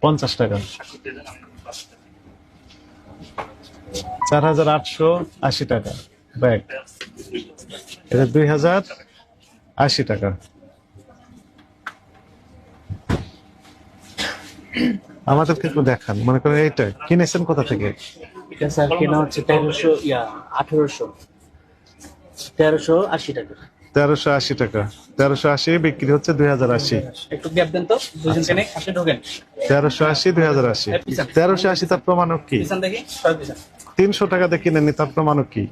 50 টাকা। 4880 টাকা ব্যাগ। এটা 2080 টাকা। আমাদেরকে একটু দেখান, মনে করেন এইটা কিনেছেন কোথা থেকে? এটা স্যার কেনা হচ্ছে 1800 1380 টাকা। 1380 টাকা। 1380 বিক্রি হচ্ছে 2080। একটু গ্যাপ দেন তো, দুইজন কেনে আসে ঢোকেন। 1380 2080। 1380 তার প্রমাণক কি? পিছন দেখি, সব পিছন। 300 টাকা দিয়ে কিনেনি, তার প্রমাণক কি?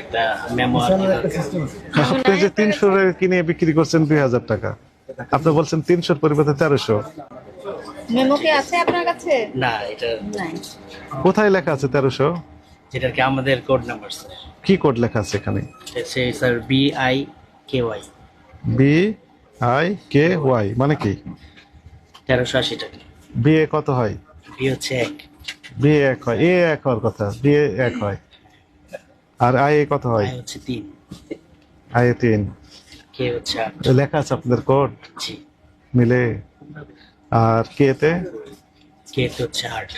একটা মেমো আপনি যে 300 কিনে বিক্রি করছেন 2000 টাকা, আপনি বলছেন 300 পরিবর্তে 1300। মেমো কি আছে আপনার কাছে? না, এটা নাই। কোথায় লেখা আছে 1300? যেটা কি আমাদের কোড নাম্বার স্যার। কি কোড লেখা আছে এখানে? সেই স্যার BIKY BIKY মানে কি? 1380 টাকা। বিএ কত হয়? বি হচ্ছে 1। বিএ 1 হয়, এ 1 হওয়ার কথা, বিএ 1 হয়। আর আই কত হয়? আই হচ্ছে 3, আই 3। কে হচ্ছে 8। লেখা আছে আপনাদের কোড জি। মিলে। আর কে তে? কে হচ্ছে 8।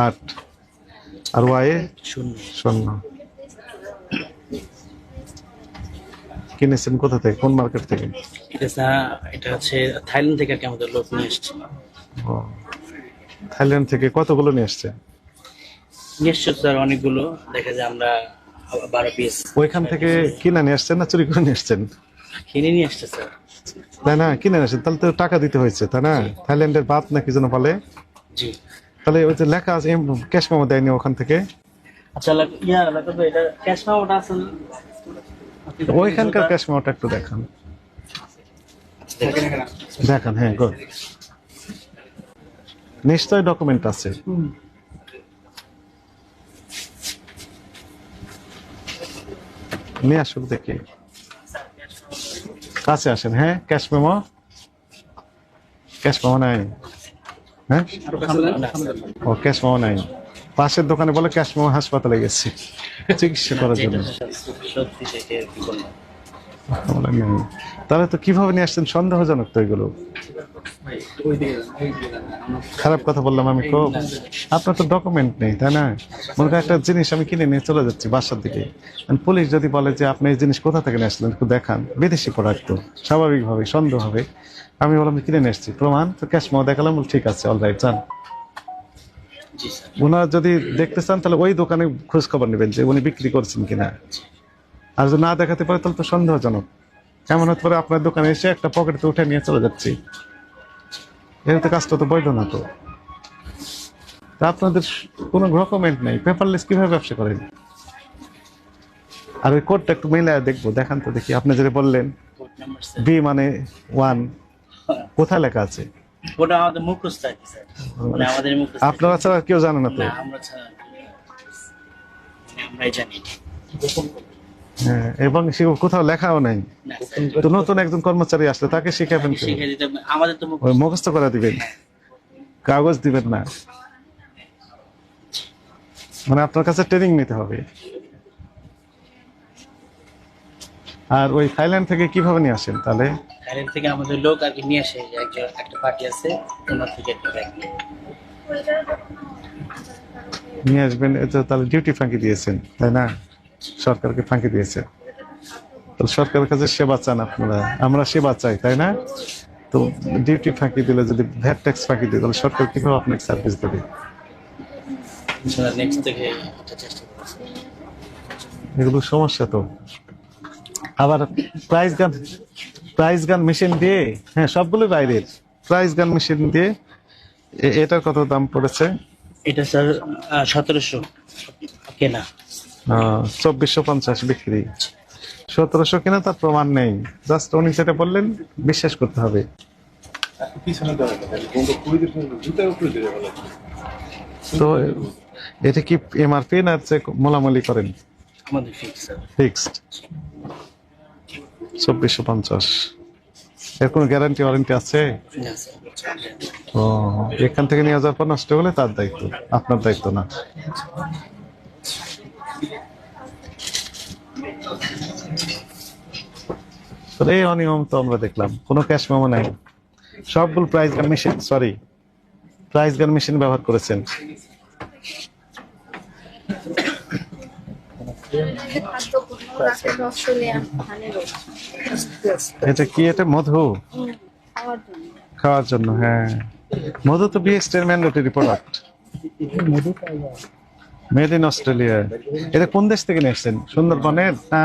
8। আর ওয়াই 0। 0। কিনেছেন কোথা থেকে, কোন মার্কেট থেকে? এটা হচ্ছে থাইল্যান্ড থেকে আর কি আমাদের লোক নিয়ে এসছে। ও, থাইল্যান্ড থেকে কতগুলো নিয়ে আসছে? নিয়ে এসছে স্যার অনেকগুলো, দেখা যায় আমরা 12 পিস ওইখান থেকে কিনে নিয়ে আসছেন না চুরি করে নিয়ে আসছেন? কিনে নিয়ে আসছে স্যার। তাই না, কিনে নিয়ে আসছেন, তাহলে তো টাকা দিতে হয়েছে তাই না? থাইল্যান্ডের বাত নাকি যেন বলে। জি। তাহলে ওই যে লেখা আছে ক্যাশ মেমো দেয়নি ওখান থেকে? আচ্ছা লাগবে, এটা ক্যাশ মেমোটা আছে না? ওইখানকার ক্যাশ মেমোটা একটু দেখান। দেখান, হ্যাঁ গো, নিশ্চয় ডকুমেন্ট আছে। নিয়ে আসুন দেখি, কাছে আসেন। হ্যাঁ, ক্যাশ মেমো, ক্যাশ মেমো নাই। হ্যাঁ, ও ক্যাশ মেমো নাই। পাশের দোকানে বলে ক্যাশ মেমো হাসপাতালে গেছি চিকিৎসা করার জন্য। সত্যি থেকে কি করলাম? বলে নেই। তাহলে তো কিভাবে নিয়ে আসছেন, সন্দেহজনক তো এগুলো। খারাপ কথা বললাম আমি খুব? আপনার তো ডকুমেন্ট নেই তাই না? মনে করেন একটা জিনিস আমি কিনে নিয়ে চলে যাচ্ছি বাসার দিকে, পুলিশ যদি বলে যে আপনি এই জিনিস কোথা থেকে নিয়ে আসলেন একটু দেখান, বিদেশি প্রোডাক্ট তো স্বাভাবিকভাবে সন্দেহ হবে। আমি বললাম কিনে নিয়ে এসেছি, প্রমাণ তো ক্যাশ মেমো দেখালাম, ঠিক আছে অলরাইট যান। জি স্যার। ওনারা যদি দেখতে চান তাহলে ওই দোকানে খোঁজ খবর নেবেন যে উনি বিক্রি করছেন কিনা। আর যদি না দেখাতে পারে তাহলে তো সন্দেহজনক। এমন হতে পারে আপনার দোকানে এসে একটা পকেটে উঠে নিয়ে চলে যাচ্ছি, এর তো কাজটা তো বৈধ না তো। আপনাদের কোনো ডকুমেন্ট নেই, পেপারলেস কিভাবে ব্যবসা করেন? আর ওই কোডটা একটু মিলে দেখবো, দেখান তো দেখি। আপনি যেটা বললেন কোড নাম্বার স্যার। বি মানে 1, কোথায় লেখা আছে? ওটা আমাদের মুখস্থ আছে স্যার, মানে আমাদের মুখস্থ। আপনারা ছাড়া আর কেউ জানে না তো? না, আমরা ছাড়া আমরাই জানি। হ্যাঁ, এবং সে কোথাও লেখাও নাই। না স্যার, তো নতুন একজন কর্মচারী আসলে তাকে শিখাবেন কি? শিখে দিতে হবে। আমাদের তো ওই মুখস্থ করে দিবেন, কাগজ দিবেন না, মানে আপনার কাছে ট্রেনিং নিতে হবে। আর ওই থাইল্যান্ড থেকে কিভাবে নিয়ে আসেন তাহলে? থাইল্যান্ড থেকে আমাদের লোক আর কি নিয়ে আসে, একটা পার্টি আছে ওনার থেকে একটা ব্যাগ নিয়ে আসবেন, এটা তাহলে ডিউটি ফাঁকি দিয়েছেন তাই না? সরকারকে ফাঁকি দিয়েছে। তাহলে সরকারের কাছে সেবা চান আপনারা, আমরা সেবা চাই তাই না? তো ডিউটি ফাঁকি দিলে, যদি ভ্যাট ট্যাক্স ফাঁকি দিই, তাহলে সরকার কিভাবে আপনাকে সার্ভিস দেবে? নেক্সট থেকে এটা চেষ্টা করছি। এগুলো সমস্যা তো। আবার প্রাইস গান মেশিন দিয়ে, হ্যাঁ সবগুলো বাইরের প্রাইস গান মেশিন দিয়ে, এটার কত দাম পড়েছে? এটা স্যার 1700 কেনা। 2450 বিক্রি। 1700 কিনা, তার প্রমাণ নেই, জাস্ট উনি যেটা বললেন বিশ্বাস করতে হবে। তো এটা কি এমআরপি না মোলামুলি করেন? আমাদের ফিক্স স্যার। ফিক্সড 2450। এর কোনো গ্যারান্টি ওয়ারেন্টি আছে? না স্যার। ও, এখান থেকে নিয়ে যাওয়ার পর নষ্ট হলে তার দায়িত্ব, আপনার দায়িত্ব না। এই অনিয়ম তো আমরা দেখলাম, কোনো ক্যাশ মেমো নাই, সবগুলো প্রাইস মেশিন, সরি প্রাইস গান মেশিন ব্যবহার করেছেন। খাদ্যপণ্য রাখেন অস্ট্রেলিয়ান হানি রোজ এটা কি? এটা মধু খাওয়ার জন্য। খাওয়ার জন্য, হ্যাঁ। মধু তো বিএসটি এর mandatory product, made in Australia. এটা কোন দেশ থেকে নিয়ে এসেছেন? সুন্দরবনের না?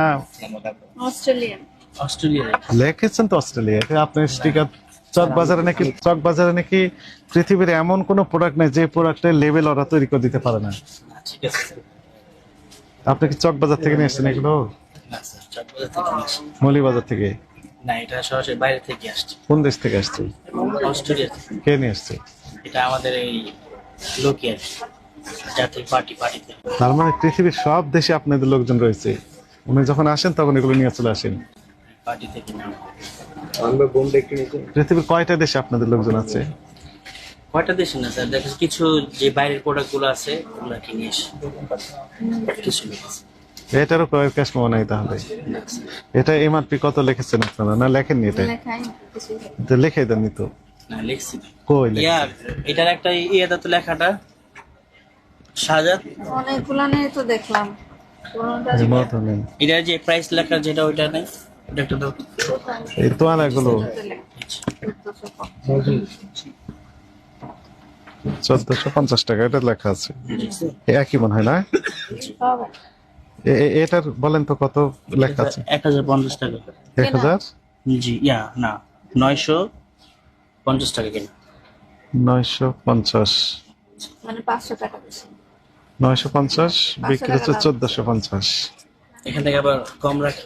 অস্ট্রেলিয়ান। অস্ট্রেলিয়া লিখেছেন তো অস্ট্রেলিয়া। এটা আপনার স্টিকার। চকবাজারে নাকি পৃথিবীর এমন কোন প্রোডাক্ট নেই যে প্রোডাক্টের লেভেল ওরা তৈরি করে দিতে পারে না। ঠিক আছে। আপনি কি চকবাজার থেকে নিয়ে এসেছেন এগুলো? না স্যার, চট্টগ্রাম থেকে নিয়েছি। মৌলিবাজার থেকে? না, এটা সরাসরি বাইরে থেকে আসছে, কোন দেশ থেকে আসছে? অস্ট্রেলিয়া থেকে। কে নিয়ে আসছে? এটা আমাদের এই লোকের জাতীয় পার্টিতে। তার মানে পৃথিবীর সব দেশে আপনাদের লোকজন রয়েছে। উনি যখন আসেন তখন এগুলো নিয়ে চলে আসেন। পার্টি থেকে না। পৃথিবীর কয়টা দেশে আপনাদের লোকজন আছে? কয়টা দেশে না স্যার, দেখেন কিছু যে বাইরের প্রোডাক্ট গুলো আছে ওগুলো কি নিয়ে এসে কিছু নিয়ে এসে। এটারও ক্রয়ের ক্যাশ পাওয়া নাই তাহলে? এটা এমআরপি কত লিখেছেন আপনারা, না লেখেননি? এটা লেখাই কিছু এটা লিখে দেননি তো? না, লিখছি। কই লেখা? ইয়ার এটার একটা ইয়েটা তো লেখাটা শাহজাদ, অনেকগুলো নেই তো দেখলাম কোনটা মতো নেই। এটার যে প্রাইস লেখা যেটা ওইটা নেই, ওটা একটা দাও। এই তোয়ালাগুলো 1450 টাকা এটা লেখা আছে। একই মনে হয় না? হবে এটার বলেন তো কত লেখা আছে? 1050 টাকা। 1000? জি, না 950 টাকা কিনা। 950? মানে 500 টাকা বেশি। 950 বিক্রি হচ্ছে 1450। এখান থেকে আবার কম রাখে,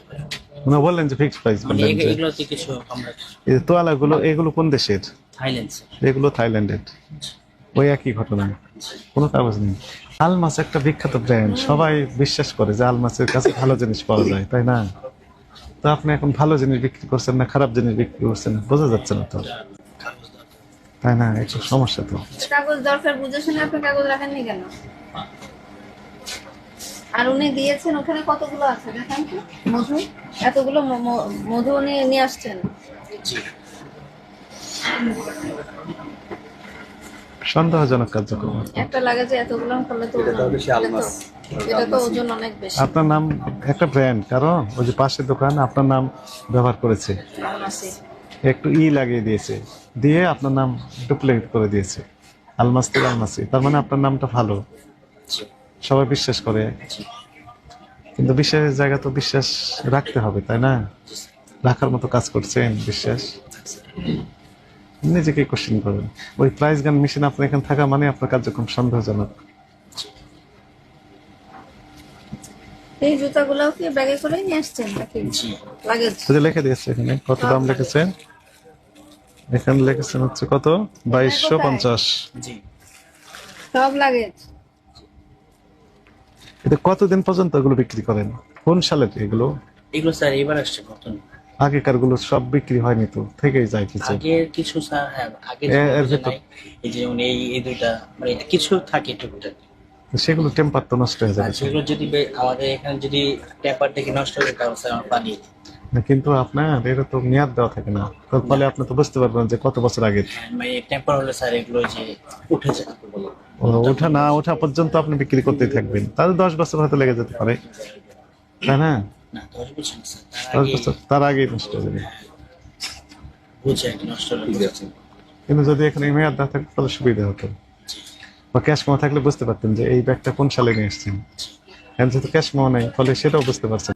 মানে বললেন যে ফিক্সড প্রাইস মানে বললেন যে। এগুলোতে কিছু কম রাখে। এই তোয়ালাগুলো এগুলো কোন দেশের? Thailand sir. এগুলো থাইল্যান্ডের। ওই একই ঘটনা, কোনো কাগজ নেই। আলমাস একটা বিখ্যাত ব্র্যান্ড, সবাই বিশ্বাস করে যে আলমাসের কাছে ভালো জিনিস পাওয়া যায়, তাই না? তো আপনি এখন ভালো জিনিস বিক্রি করছেন না খারাপ জিনিস বিক্রি করছেন বোঝা যাচ্ছে না তো, তাই না? একটু সমস্যা তো। কাগজ দরকার বুঝে শুনে আপনি কাগজ রাখেননি কেন? আর উনি দিয়েছেন ওখানে কতগুলো আছে দেখেন তো মধু, এতগুলো মধু উনি নিয়ে আসছেন। জি, সন্দেহজনক কার্যক্রম। একটা লাগে যে এতগুলো করলে তো এটা তো ওজন অনেক বেশি। আপনার নাম একটা ব্র্যান্ড, কারণ ওই যে পাশের দোকান আপনার নাম ব্যবহার করেছে, আলমাসি। একটু লাগিয়ে দিয়েছে, দিয়ে আপনার নাম ডুপ্লিকেট করে দিয়েছে, আলমাস থেকে আলমাসি। তার মানে আপনার নামটা ভালো, সবাই বিশ্বাস করে। কিন্তু বিশ্বাসের জায়গা তো বিশ্বাস রাখতে হবে, তাই না? রাখার মতো কাজ করছেন বিশ্বাস? নিজেকে কোশ্চেন করেন। ওই প্রাইস গান মেশিন আপনার এখানে থাকা মানে আপনার কার্যক্রম সন্দেহজনক। এই জুতাগুলো কি ব্যাগে করে নিয়ে আসছেন নাকি জি। লাগেজ? ওই যে লিখে দিয়েছে এখানে কত দাম লিখেছেন, এখানে লিখেছেন হচ্ছে কত, 2250। জি, সব লাগেজ। এটা কতদিন পর্যন্ত এগুলো বিক্রি করেন? কোন সালের এগুলো? এগুলো স্যার এবার আসছে নতুন। আগেকার গুলো সব বিক্রি হয়নি তো, থেকেই যায় কিছু? আগের কিছু স্যার, হ্যাঁ আগের এর যে ভেতর- নাই, এই যে উনি এই দুইটা মানে কিছু থাকে টুকটাক। সেগুলো টেম্পার তো নষ্ট হয়ে আর যাবে। সেগুলো যদি আমাদের এখানে যদি টেপার থেকে নষ্ট হয়ে যায় তাহলে স্যার আমার পানি। না, কিন্তু আপনার এটা তো মেয়াদ দেওয়া থাকে না, তার ফলে আপনি তো বুঝতে পারবেন যে কত বছর আগে। মানে টেম্পার হলে স্যার এগুলো যে উঠে যায়। ওঠা না ওঠা পর্যন্ত আপনি বিক্রি করতেই থাকবেন, তাহলে 10 বছর হয়তো লেগে যেতে পারে, তাই না? না 10 বছর না স্যার, তার 10 আগে বছর তার আগেই নষ্ট হয়ে যাবে। বুঝে আর কি নষ্ট হলে। কিন্তু যদি এখানে মেয়াদ না থাকতো তাহলে সুবিধা হতো, বা ক্যাশ মেমো থাকলে বুঝতে পারতেন যে এই ব্যাগটা কোন সালে নিয়ে এসেছেন। এখন যেহেতু ক্যাশ মেমো নেই, ফলে সেটাও বুঝতে পারছেন।